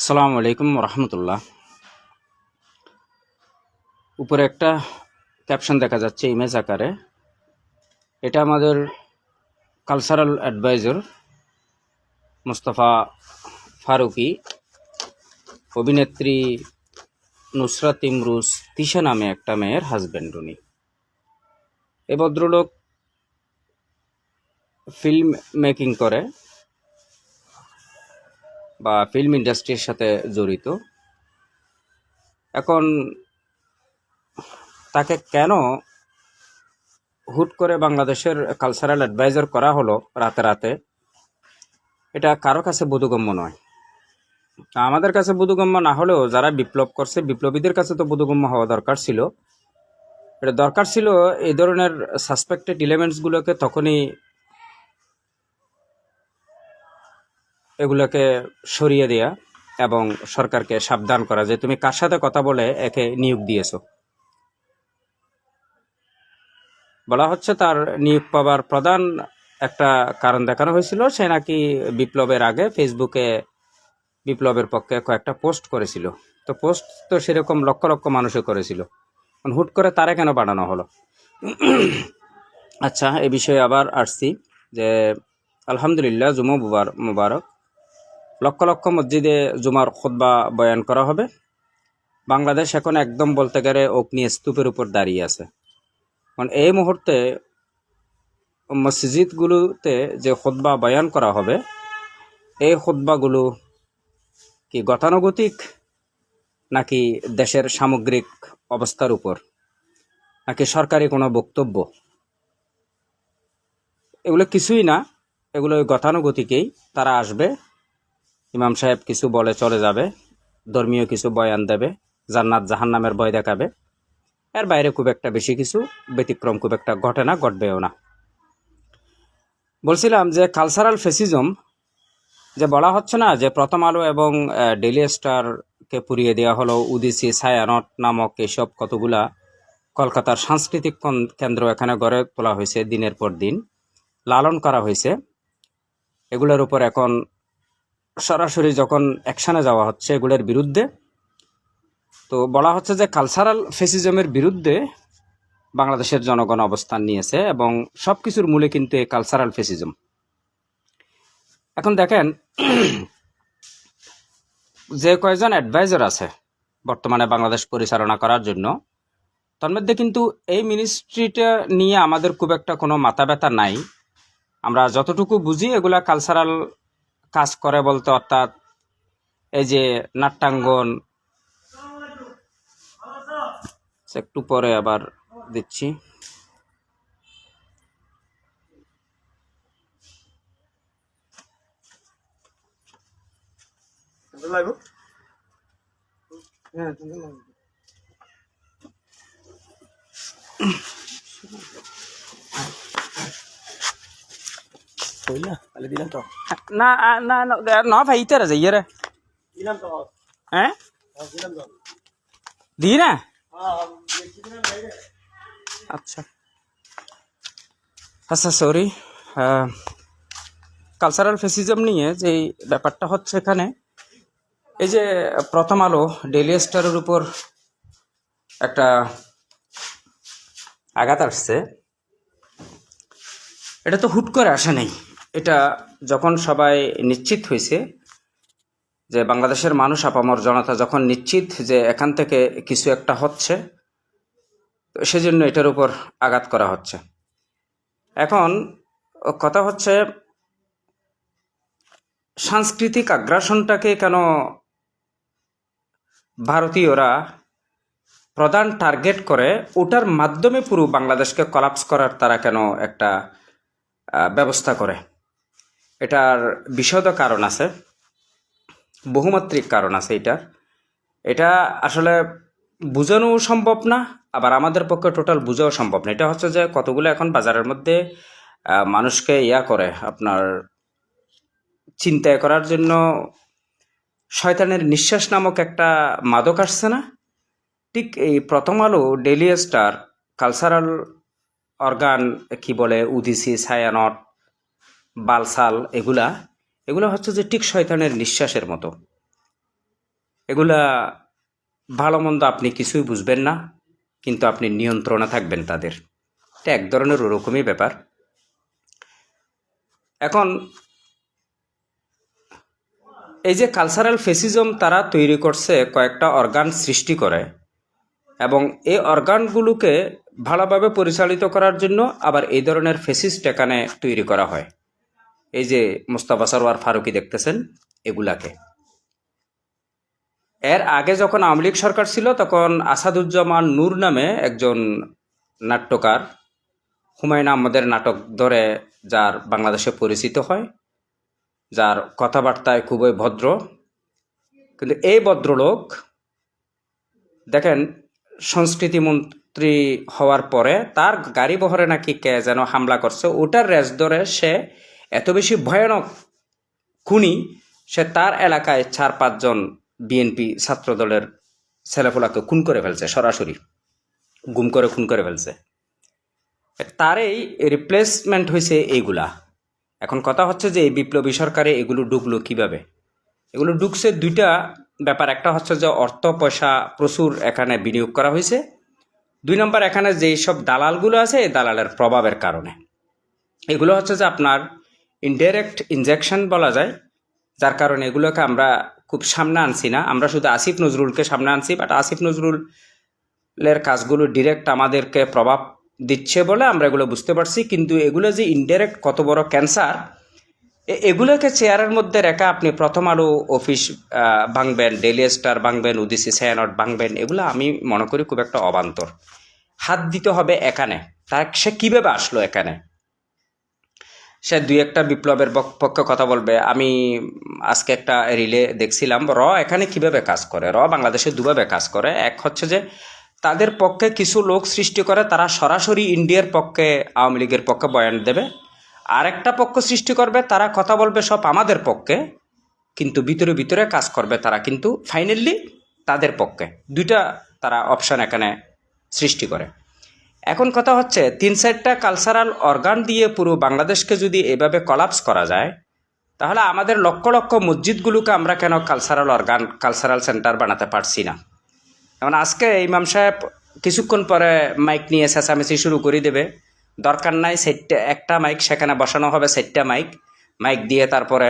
আসসালামু আলাইকুম রহমতুল্লাহ। উপরে একটা ক্যাপশন দেখা যাচ্ছে ইমেজ আকারে। এটা আমাদের কালচারাল অ্যাডভাইজার মুস্তফা ফারুকী, অভিনেত্রী নুসরাত ইমরোজ তিশা নামে একটা মেয়ের হাজব্যান্ড উনি। এ ভদ্রলোক ফিল্ম মেকিং করে বা ফিল্ম ইন্ডাস্ট্রির সাথে জড়িত। এখন তাকে কেন হুট করে বাংলাদেশের কালচারাল অ্যাডভাইজার করা হলো রাতে রাতে, এটা কারো কাছে বোধগম্য নয়। আমাদের কাছে বোধগম্য না হলেও যারা বিপ্লব করছে বিপ্লবীদের কাছে তো বোধগম্য হওয়া দরকার ছিল। এটা দরকার ছিল এই ধরনের সাসপেক্টেড এলিমেন্টসগুলোকে তখনই এগুলোকে সরিয়ে দেয়া এবং সরকারকে সাবধান করা যে তুমি কার সাথে কথা বলে একে নিয়োগ দিয়েছো। বলা হচ্ছে তার নিয়োগ পাবার প্রধান একটা কারণ দেখানো হয়েছিল, সে নাকি বিপ্লবের আগে ফেসবুকে বিপ্লবের পক্ষে কয়েকটা পোস্ট করেছিল। তো পোস্ট তো সেরকম লক্ষ লক্ষ মানুষে করেছিল, হুট করে তারা কেন বানানো হলো? আচ্ছা, এ বিষয়ে আবার আসছি যে আলহামদুলিল্লাহ জুমা মুবারক, লক্ষ লক্ষ মসজিদে জুমার খুতবা বয়ান করা হবে। বাংলাদেশ এখন একদম বলতে গেলে অগ্নি স্তূপের উপর দাঁড়িয়ে আছে। কারণ এই মুহূর্তে মসজিদগুলোতে যে খুতবা বয়ান করা হবে, এই খুতবাগুলো কি গতানুগতিক, নাকি দেশের সামগ্রিক অবস্থার উপর, নাকি সরকারি কোনো বক্তব্য? এগুলো কিছুই না, এগুলো গতানুগতিকেই। তারা আসবে, ইমাম সাহেব কিছু বলে চলে যাবে, ধর্মীয় কিছু বয়ান দেবে, জান্নাত জাহান্নামের ভয় দেখাবে। এর বাইরে খুব একটা বেশি কিছু ব্যতিক্রম খুব একটা ঘটে না, ঘটবেও না। বলছিলাম যে কালচারাল ফেসিজম যে বলা হচ্ছে না, যে প্রথম আলো এবং ডেইলি স্টারকে পুড়িয়ে দেওয়া হলো, উদিসি ছায়ানট নামক এসব কতগুলা কলকাতার সাংস্কৃতিক কেন্দ্র এখানে গড়ে তোলা হয়েছে, দিনের পর দিন লালন করা হয়েছে। এগুলোর উপর এখন সরাসরি যখন অ্যাকশনে যাওয়া হচ্ছে এগুলোর বিরুদ্ধে, তো বলা হচ্ছে যে কালচারাল ফেসিজমের বিরুদ্ধে বাংলাদেশের জনগণ অবস্থান নিয়েছে এবং সবকিছুর মূলে কিন্তু এই কালচারাল ফেসিজম। এখন দেখেন, যে কয়েকজন অ্যাডভাইজার আছে বর্তমানে বাংলাদেশ পরিচালনা করার জন্য, তার মধ্যে কিন্তু এই মিনিস্ট্রিটা নিয়ে আমাদের খুব একটা কোনো মাথা ব্যথা নাই। আমরা যতটুকু বুঝি এগুলা কালচারাল কাজ করে বলতে, অর্থাৎ এই যে নাট্যাঙ্গন, একটু পরে আবার দিচ্ছি। না না না ভাই, ইতারা যাইয়ে রে হ্যাঁ দি না। আচ্ছা আচ্ছা, সরি। কালচারাল ফেসিজম নিয়ে যে ব্যাপারটা হচ্ছে এখানে, এই যে প্রথম আলো ডেইলি স্টারের উপর একটা আঘাত আসছে, এটা তো হুট করে আসে নাই। এটা যখন সবাই নিশ্চিত হয়েছে, যে বাংলাদেশের মানুষ আপামর জনতা যখন নিশ্চিত যে এখান থেকে কিছু একটা হচ্ছে, সেজন্য এটার উপর আঘাত করা হচ্ছে। এখন কথা হচ্ছে, সাংস্কৃতিক আগ্রাসনটাকে কেন ভারতীয়রা প্রধান টার্গেট করে, ওটার মাধ্যমে পুরো বাংলাদেশকে কলাপস করার তারা কেন একটা ব্যবস্থা করে? এটার বিশদ কারণ আছে, বহুমাত্রিক কারণ আছে। এটা আসলে বোঝানো সম্ভব না, আবার আমাদের পক্ষে টোটাল বোঝাও সম্ভব না। এটা হচ্ছে যে কতগুলো এখন বাজারের মধ্যে মানুষকে করে আপনার চিন্তা করার জন্য শয়তানের নিঃশ্বাস নামক একটা মাদক আসছে না? ঠিক এই প্রথম আলো, ডেইলি স্টার, কালচারাল অর্গান, কি বলে উদিসি ছায়ানট, বালসাল, এগুলা হচ্ছে যে ঠিক শয়তানের নিঃশ্বাসের মতো। এগুলা ভালো মন্দ আপনি কিছুই বুঝবেন না, কিন্তু আপনি নিয়ন্ত্রণে থাকবেন তাদের। এটা এক ধরনের ওরকমই ব্যাপার। এখন এই যে কালচারাল ফেসিজম তারা তৈরি করছে, কয়েকটা অর্গান সৃষ্টি করে, এবং এই অর্গানগুলোকে ভালোভাবে পরিচালিত করার জন্য আবার এই ধরনের ফেসিস্ট এখানে তৈরি করা হয়। এই যে মোস্তফা সরওয়ার ফারুকি দেখতেছেন, এগুলাকে। এর আগে যখন আওয়ামী লীগ সরকার ছিল, তখন আসাদুজ্জামান নূর নামে একজন নাট্যকার, হুমায়ুন আহমদের নাটক ধরে যার বাংলাদেশে পরিচিত হয়, যার কথাবার্তায় খুবই ভদ্র, কিন্তু এই ভদ্রলোক দেখেন সংস্কৃতি মন্ত্রী হওয়ার পরে তার গাড়ি বহরে নাকি কে যেন হামলা করছে, ওটার রেস ধরে সে এত বেশি ভয়ানক খুনি, সে তার এলাকায় 4-5 জন বিএনপি ছাত্রদলের ছেলেপোলাকে খুন করে ফেলছে, সরাসরি গুম করে খুন করে ফেলছে। তারই রিপ্লেসমেন্ট হয়েছে এইগুলা। এখন কথা হচ্ছে যে এই বিপ্লবী সরকারে এগুলো ঢুকলো কিভাবে? এগুলো ঢুকছে দুইটা ব্যাপার। একটা হচ্ছে যে অর্থ পয়সা প্রচুর এখানে বিনিয়োগ করা হয়েছে। 2 নম্বর, এখানে যেই সব দালালগুলো আছে, এই দালালের প্রভাবের কারণে। এগুলো হচ্ছে যে আপনার ইনডাইরেক্ট ইনজেকশন বলা যায়, যার কারণে এগুলোকে আমরা খুব সামনে আনছি না। আমরা শুধু আসিফ নজরুলকে সামনে আনছি, বাট আসিফ নজরুলের কাজগুলো ডিরেক্ট আমাদেরকে প্রভাব দিচ্ছে বলে আমরা এগুলো বুঝতে পারছি, কিন্তু এগুলো যে ইনডাইরেক্ট কত বড় ক্যান্সার, এগুলোকে চেয়ারের মধ্যে রেখা আপনি প্রথম আলো অফিস ভাঙবেন, ডেইলি স্টার ভাঙবেন, উদিসি ছায়ানট ভাঙবেন, এগুলো আমি মনে করি খুব একটা অবান্তর। হাত দিতে হবে এখানে। তার সে কীভাবে আসলো এখানে? সে 2-1টা বিপ্লবের পক্ষে কথা বলবে। আমি আজকে একটা রিলে দেখছিলাম, এখানে কিভাবে কাজ করে। বাংলাদেশে দুভাবে কাজ করে। এক হচ্ছে যে তাদের পক্ষে কিছু লোক সৃষ্টি করে, তারা সরাসরি ইন্ডিয়ার পক্ষে, আওয়ামী লীগের পক্ষে বয়ান দেবে। আরেকটা পক্ষ সৃষ্টি করবে, তারা কথা বলবে সব আমাদের পক্ষে, কিন্তু ভিতরে ভিতরে কাজ করবে তারা কিন্তু ফাইনালি তাদের পক্ষে। দুইটা তারা অপশান এখানে সৃষ্টি করে। এখন কথা হচ্ছে 3-4টা কালচারাল অর্গান দিয়ে পুরো বাংলাদেশকে যদি এভাবে কলাপস করা যায়, তাহলে আমাদের লক্ষ লক্ষ মসজিদগুলোকে আমরা কেন কালচারাল অর্গান, কালচারাল সেন্টার বানাতে পারছি না? যেমন আজকে ইমাম সাহেব কিছুক্ষণ পরে মাইক নিয়ে চেঁচামেচি শুরু করে দেবে। দরকার নাই একটা মাইক সেখানে বসানো হবে, 4টা মাইক দিয়ে তারপরে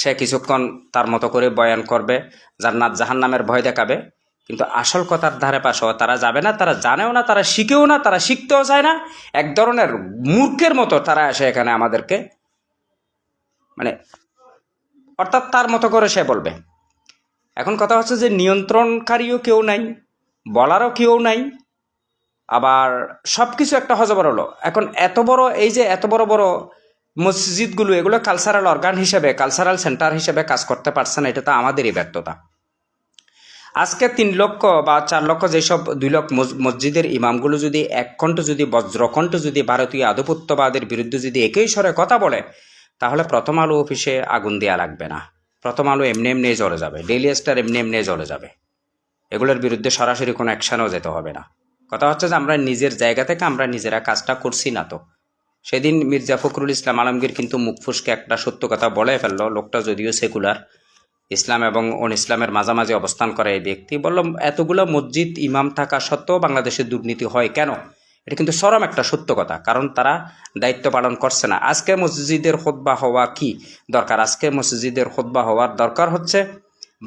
সে কিছুক্ষণ তার মতো করে বয়ান করবে, জান্নাত জাহান্নামের ভয় দেখাবে, কিন্তু আসল কথার ধারে পাশেও তারা যাবে না। তারা জানেও না, তারা শিখেও না, তারা শিখতেও চায় না। এক ধরনের মূর্খের মতো তারা এসে এখানে আমাদেরকে, মানে অর্থাৎ তার মতো করে সে বলবে। এখন কথা হচ্ছে যে নিয়ন্ত্রণকারীও কেউ নাই, বলারও কেউ নাই, আবার সব কিছু একটা হজবর হলো। এখন এত বড়, এই যে এত বড় বড় মসজিদগুলো, এগুলো কালচারাল অর্গান হিসেবে, কালচারাল সেন্টার হিসেবে কাজ করতে পারছে না, এটা তো আমাদেরই ব্যর্থতা। আজকে 3 লক্ষ বা 4 লক্ষ, যেসব 2 লক্ষ মসজিদের ইমামগুলো যদি এককণ্ঠ, যদি বজ্রকণ্ঠ, যদি ভারতীয় আধিপত্যবাদের বিরুদ্ধে যদি একই স্বরে কথা বলে, তাহলে প্রথম আলো অফিসে আগুন দেওয়া লাগবে না। প্রথম আলো এমনি এমনি জ্বলে যাবে, ডেইলি স্টার এমনি এমনি জ্বলে যাবে। এগুলোর বিরুদ্ধে সরাসরি কোনো অ্যাকশানও যেতে হবে না। কথা হচ্ছে যে আমরা নিজের জায়গা থেকে আমরা নিজেরা কাজটা করছি না। তো সেদিন মির্জা ফখরুল ইসলাম আলমগীর কিন্তু মুখ ফুসকে একটা সত্য কথা বলে ফেললো। লোকটা যদিও সেকুলার, ইসলাম এবং অন ইসলামের মাঝামাঝি অবস্থান করে এই ব্যক্তি, বলল এতগুলো মসজিদ ইমাম থাকা সত্ত্বেও বাংলাদেশে দুর্নীতি হয় কেন? এটা কিন্তু চরম একটা সত্য কথা, কারণ তারা দায়িত্ব পালন করছে না। আজকে মসজিদের খুতবা হওয়া কি দরকার? আজকে মসজিদের খুতবা হওয়ার দরকার হচ্ছে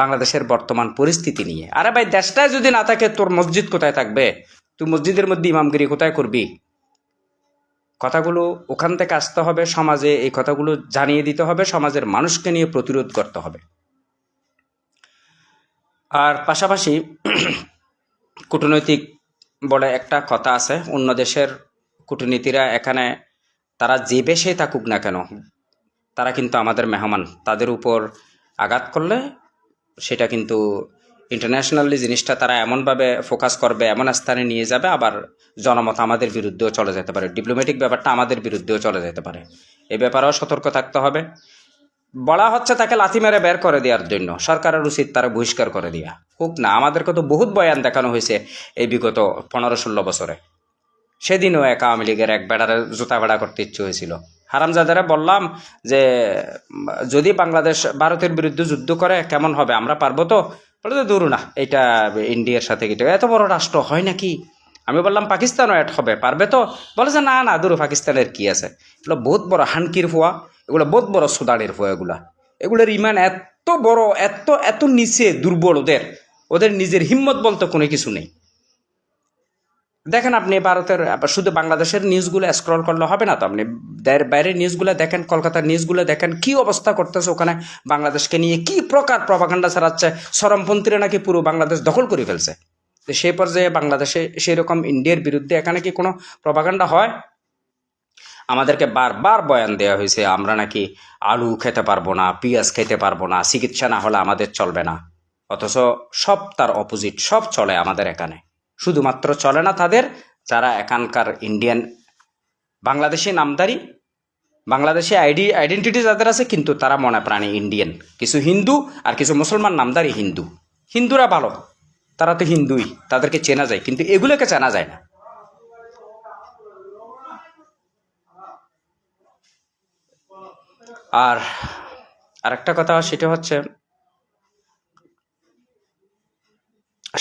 বাংলাদেশের বর্তমান পরিস্থিতি নিয়ে। আরে ভাই, দেশটায় যদি না থাকে, তোর মসজিদ কোথায় থাকবে? তুই মসজিদের মধ্যে ইমামগিরি কোথায় করবি? কথাগুলো ওখান থেকে আসতে হবে, সমাজে এই কথাগুলো জানিয়ে দিতে হবে, সমাজের মানুষকে নিয়ে প্রতিরোধ করতে হবে। আর পাশাপাশি কূটনৈতিক বলে একটা কথা আছে, অন্য দেশের কূটনীতিরা এখানে তারা যে বেশে থাকুক না কেন, তারা কিন্তু আমাদের মেহমান। তাদের উপর আঘাত করলে সেটা কিন্তু ইন্টারন্যাশনালি জিনিসটা তারা এমনভাবে ফোকাস করবে, এমন স্থানে নিয়ে যাবে, আবার জনমত আমাদের বিরুদ্ধেও চলে যেতে পারে, ডিপ্লোম্যাটিক ব্যাপারটা আমাদের বিরুদ্ধেও চলে যেতে পারে। এই ব্যাপারেও সতর্ক থাকতে হবে। বলা হচ্ছে তাকে লাথি মেরে বের করে দেওয়ার জন্য, সরকারের উচিত তারা বহিষ্কার করে দেওয়া হোক না। আমাদেরকে তো বহুত বয়ান দেখানো হয়েছে এই বিগত 15-16 বছরে। সেদিনও এক আওয়ামী লীগের এক বেড়ারে জুতা বেড়া করতে ইচ্ছে হয়েছিল, হারামজাদারা বললাম যে যদি বাংলাদেশ ভারতের বিরুদ্ধে যুদ্ধ করে কেমন হবে, আমরা পারবো তো? বলে যে দূর না, এটা ইন্ডিয়ার সাথে এত বড় রাষ্ট্র হয় নাকি? আমি বললাম পাকিস্তানও অ্যাড হবে, পারবে তো? বলে যে না না, দূর, পাকিস্তানের কি আছে, এগুলো বহুত বড় হানকির ফুয়া, এগুলো বহুত বড় সুদানের ফুয়া, এগুলোর ইমান এত বড়, এত এত নিচে, দুর্বল, ওদের নিজের হিম্মত বলতে কোনো কিছু নেই। দেখেন আপনি ভারতের, শুধু বাংলাদেশের নিউজগুলো স্ক্রল করলে হবে না তো, আপনি বাইরের নিউজগুলো দেখেন, কলকাতার নিউজগুলো দেখেন, কি অবস্থা করতেছে ওখানে, বাংলাদেশকে নিয়ে কি প্রকার প্রপাগান্ডা ছাড়াচ্ছে। চরমপন্থীরা নাকি পুরো বাংলাদেশ দখল করে ফেলছে। তো সেই পর্যায়ে বাংলাদেশে সেই রকম ইন্ডিয়ার বিরুদ্ধে এখানে কি কোনো প্রপাগান্ডা হয়? আমাদেরকে বারবার বয়ান দেওয়া হয়েছে আমরা নাকি আলু খেতে পারবো না, পেঁয়াজ খেতে পারবো না, চিকিৎসা না হলে আমাদের চলবে না। অথচ সব তার অপোজিট, সব চলে আমাদের এখানে। শুধুমাত্র চলে না তাদের, যারা এখানকার ইন্ডিয়ান, বাংলাদেশি নামদারি, বাংলাদেশি আইডেন্টিটি যাদের আছে, কিন্তু তারা মনে প্রাণে ইন্ডিয়ান। কিছু হিন্দু আর কিছু মুসলমান নামদারি হিন্দু। হিন্দুরা ভালো, তারা তো হিন্দুই, তাদেরকে চেনা যায়, কিন্তু এগুলোকে চেনা যায় না। আর আরেকটা কথা, সেটা হচ্ছে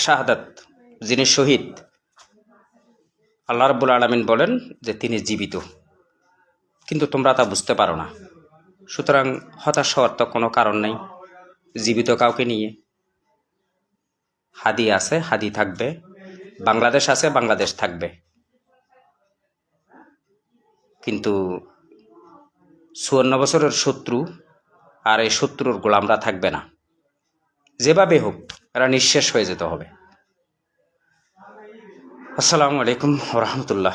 শাহাদাত, যিনি শহীদ, আল্লাহ রাব্বুল আলামিন বলেন যে তিনি জীবিত, কিন্তু তোমরা তা বুঝতে পারো না। সুতরাং হতাশ হওয়ার তো কোনো কারণ নেই। জীবিত কাউকে নিয়ে হাদি আছে, হাদি থাকবে, বাংলাদেশ আছে, বাংলাদেশ থাকবে, কিন্তু 54 বছরের শত্রু আর এই শত্রুর গোলামরা থাকবে না। যেভাবে হোক এরা নিঃশেষ হয়ে যেতে হবে। আসসালামু আলাইকুম ওয়া রাহমাতুল্লাহ।